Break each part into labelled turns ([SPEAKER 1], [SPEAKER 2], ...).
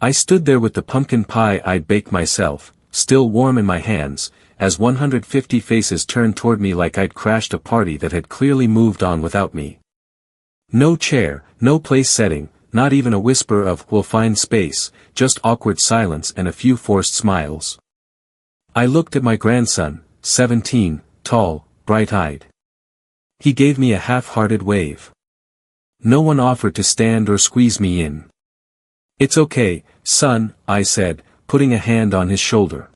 [SPEAKER 1] I stood there with the pumpkin pie I'd baked myself, still warm in my hands, as 150 faces turned toward me like I'd crashed a party that had clearly moved on without me. No chair, no place setting, not even a whisper of "we'll find space," just awkward silence and a few forced smiles. I looked at my grandson, 17, tall, bright-eyed. He gave me a half-hearted wave. No one offered to stand or squeeze me in. "It's okay, son," I said, putting a hand on his shoulder.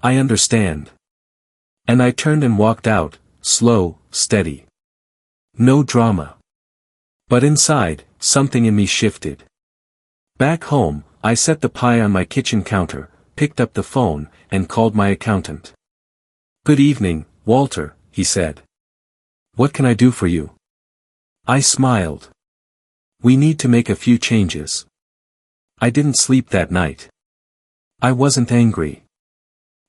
[SPEAKER 1] "I understand." And I turned and walked out, slow, steady. No drama. But inside, something in me shifted. Back home, I set the pie on my kitchen counter, picked up the phone, and called my accountant. "Good evening, Walter," he said. "What can I do for you?" I smiled. "We need to make a few changes." I didn't sleep that night. I wasn't angry.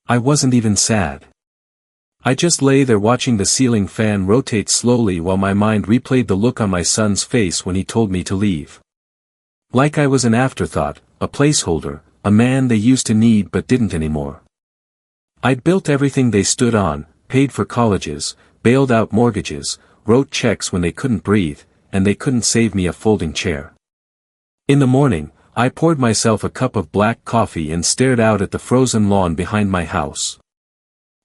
[SPEAKER 1] I wasn't even sad. I just lay there watching the ceiling fan rotate slowly while my mind replayed the look on my son's face when he told me to leave. Like I was an afterthought, a placeholder, a man they used to need but didn't anymore. I'd built everything they stood on, paid for colleges, bailed out mortgages, wrote checks when they couldn't breathe, and they couldn't save me a folding chair. In the morning, I poured myself a cup of black coffee and stared out at the frozen lawn behind my house.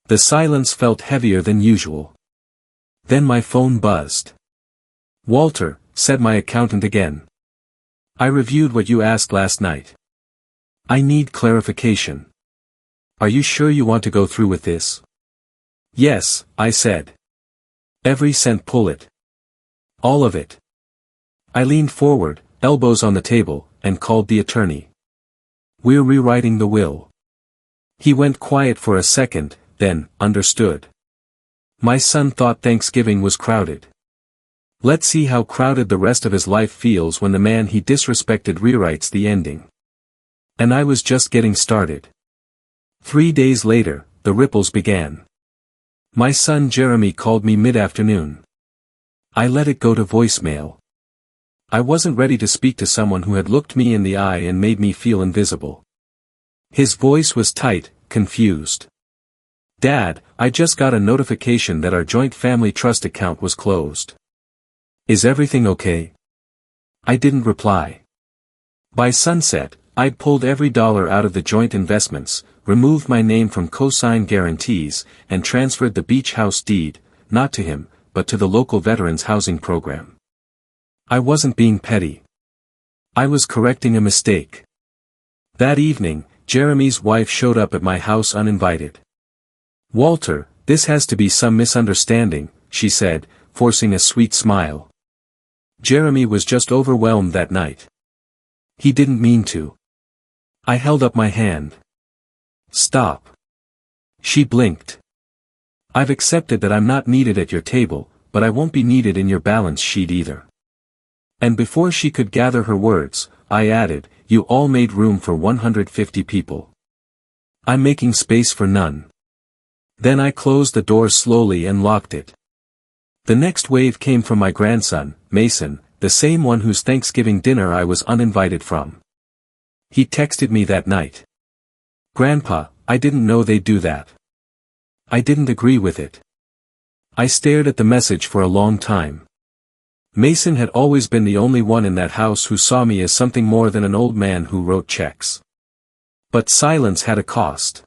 [SPEAKER 1] The silence felt heavier than usual. Then my phone buzzed. "Walter," said my accountant again. "I reviewed what you asked last night. I need clarification. Are you sure you want to go through with this?" "Yes," I said. "Every cent, pull it. All of it." I leaned forward, elbows on the table, and called the attorney. "We're rewriting the will." He went quiet for a second, then understood. "My son thought Thanksgiving was crowded. Let's see how crowded the rest of his life feels when the man he disrespected rewrites the ending." And I was just getting started. 3 days later, the ripples began. My son Jeremy called me mid-afternoon. I let it go to voicemail. I wasn't ready to speak to someone who had looked me in the eye and made me feel invisible. His voice was tight, confused. "Dad, I just got a notification that our joint family trust account was closed. Is everything okay?" I didn't reply. By sunset, I'd pulled every dollar out of the joint investments, removed my name from co-sign guarantees, and transferred the beach house deed, not to him, but to the local veterans housing program. I wasn't being petty. I was correcting a mistake. That evening, Jeremy's wife showed up at my house uninvited. "Walter, this has to be some misunderstanding," she said, forcing a sweet smile. Jeremy was just overwhelmed that night. He didn't mean to. I held up my hand. "Stop." She blinked. "I've accepted that I'm not needed at your table, but I won't be needed in your balance sheet either." And before she could gather her words, I added, "You all made room for 150 people. I'm making space for none." Then I closed the door slowly and locked it. The next wave came from my grandson, Mason, the same one whose Thanksgiving dinner I was uninvited from. He texted me that night. "Grandpa, I didn't know they'd do that." I didn't agree with it. I stared at the message for a long time. Mason had always been the only one in that house who saw me as something more than an old man who wrote checks. But silence had a cost.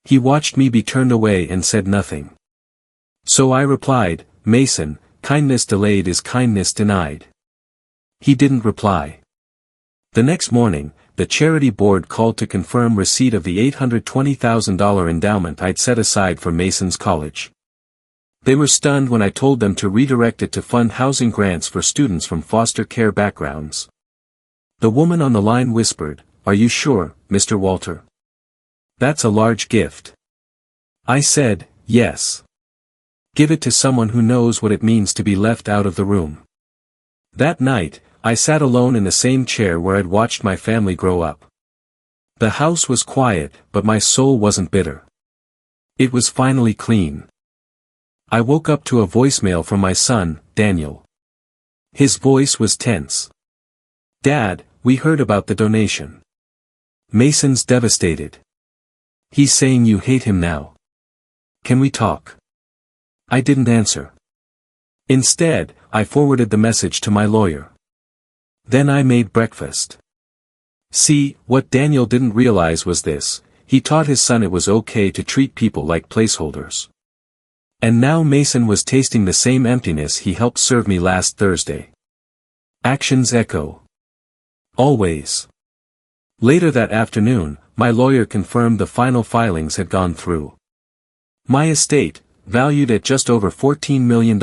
[SPEAKER 1] He watched me be turned away and said nothing. So I replied, "Mason, kindness delayed is kindness denied." He didn't reply. The next morning, the charity board called to confirm receipt of the $820,000 endowment I'd set aside for Mason's college. They were stunned when I told them to redirect it to fund housing grants for students from foster care backgrounds. The woman on the line whispered, "Are you sure, Mr. Walter? That's a large gift." I said, "Yes. Give it to someone who knows what it means to be left out of the room." That night, I sat alone in the same chair where I'd watched my family grow up. The house was quiet, but my soul wasn't bitter. It was finally clean. I woke up to a voicemail from my son, Daniel. His voice was tense. "Dad, We heard about the donation. Mason's devastated. He's saying you hate him now. Can we talk? I didn't answer. Instead, I forwarded the message to my lawyer. Then I made breakfast. See, what Daniel didn't realize was this: he taught his son it was okay to treat people like placeholders. And now Mason was tasting the same emptiness he helped serve me last Thursday. Actions echo. Always. Later that afternoon, my lawyer confirmed the final filings had gone through. My estate, valued at just over $14 million,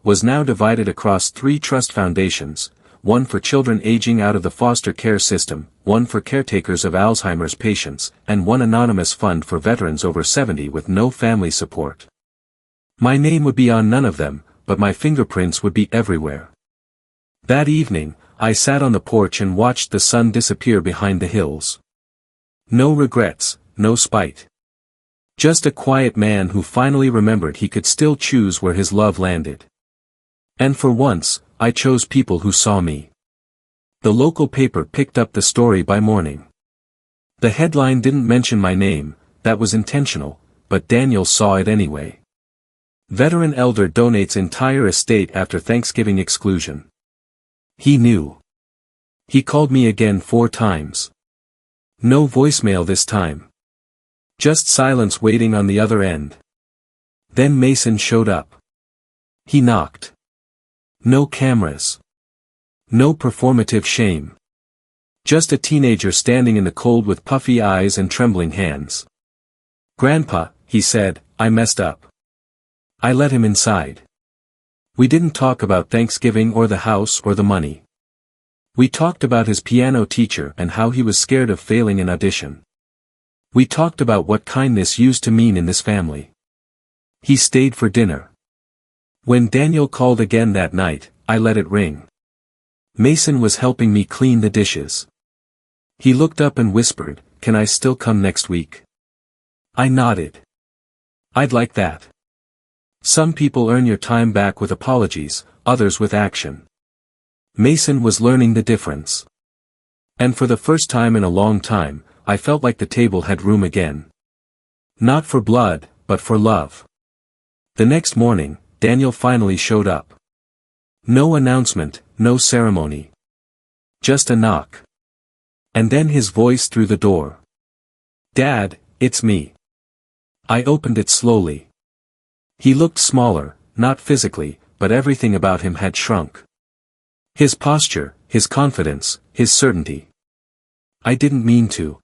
[SPEAKER 1] was now divided across 3 trust foundations, one for children aging out of the foster care system, one for caretakers of Alzheimer's patients, and one anonymous fund for veterans over 70 with no family support. My name would be on none of them, but my fingerprints would be everywhere. That evening, I sat on the porch and watched the sun disappear behind the hills. No regrets, no spite. Just a quiet man who finally remembered he could still choose where his love landed. And for once, I chose people who saw me. The local paper picked up the story by morning. The headline didn't mention my name, that was intentional, but Daniel saw it anyway. Veteran elder donates entire estate after Thanksgiving exclusion. He knew. He called me again 4 times. No voicemail this time. Just silence waiting on the other end. Then Mason showed up. He knocked. No cameras. No performative shame. Just a teenager standing in the cold with puffy eyes and trembling hands. "Grandpa," he said, "I messed up." I let him inside. We didn't talk about Thanksgiving or the house or the money. We talked about his piano teacher and how he was scared of failing an audition. We talked about what kindness used to mean in this family. He stayed for dinner. When Daniel called again that night, I let it ring. Mason was helping me clean the dishes. He looked up and whispered, "Can I still come next week?" I nodded. "I'd like that." Some people earn your time back with apologies, others with action. Mason was learning the difference. And for the first time in a long time, I felt like the table had room again. Not for blood, but for love. The next morning, Daniel finally showed up. No announcement, no ceremony. Just a knock. And then his voice through the door. "Dad, it's me." I opened it slowly. He looked smaller, not physically, but everything about him had shrunk. His posture, his confidence, his certainty. "I didn't mean to."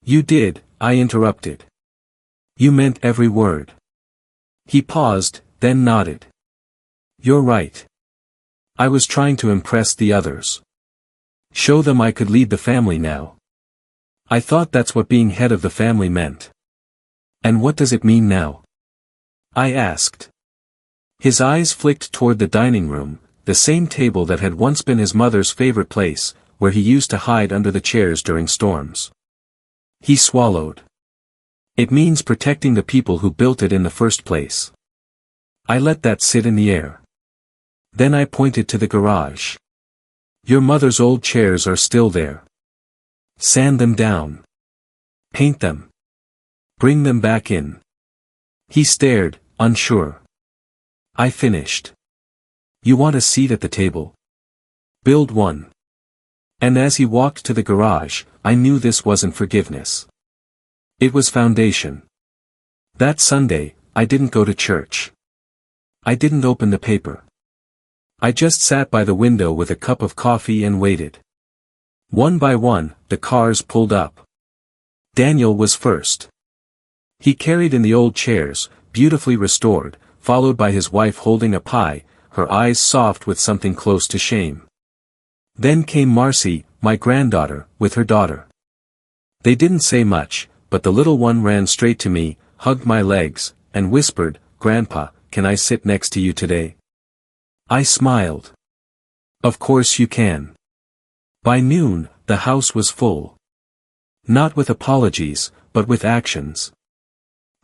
[SPEAKER 1] "You did," I interrupted. "You meant every word." He paused, then nodded. "You're right. I was trying to impress the others. Show them I could lead the family now. I thought that's what being head of the family meant." "And what does it mean now?" I asked. His eyes flicked toward the dining room, the same table that had once been his mother's favorite place, where he used to hide under the chairs during storms. He swallowed. "It means protecting the people who built it in the first place." I let that sit in the air. Then I pointed to the garage. "Your mother's old chairs are still there. Sand them down. Paint them. Bring them back in." He stared, unsure. I finished. "You want a seat at the table? Build one." And as he walked to the garage, I knew this wasn't forgiveness. It was foundation. That Sunday, I didn't go to church. I didn't open the paper. I just sat by the window with a cup of coffee and waited. One by one, the cars pulled up. Daniel was first. He carried in the old chairs, beautifully restored, followed by his wife holding a pie, her eyes soft with something close to shame. Then came Marcy, my granddaughter, with her daughter. They didn't say much, but the little one ran straight to me, hugged my legs, and whispered, "Grandpa, can I sit next to you today?" I smiled. "Of course you can." By noon, the house was full. Not with apologies, but with actions.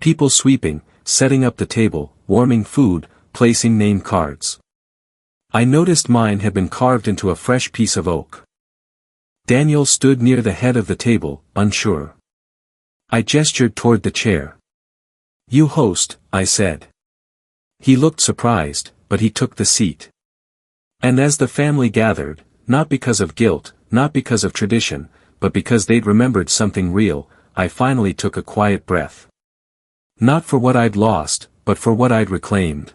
[SPEAKER 1] People sweeping, setting up the table, warming food, placing name cards. I noticed mine had been carved into a fresh piece of oak. Daniel stood near the head of the table, unsure. I gestured toward the chair. "You host," I said. He looked surprised, but he took the seat. And as the family gathered, not because of guilt, not because of tradition, but because they'd remembered something real, I finally took a quiet breath. Not for what I'd lost, but for what I'd reclaimed.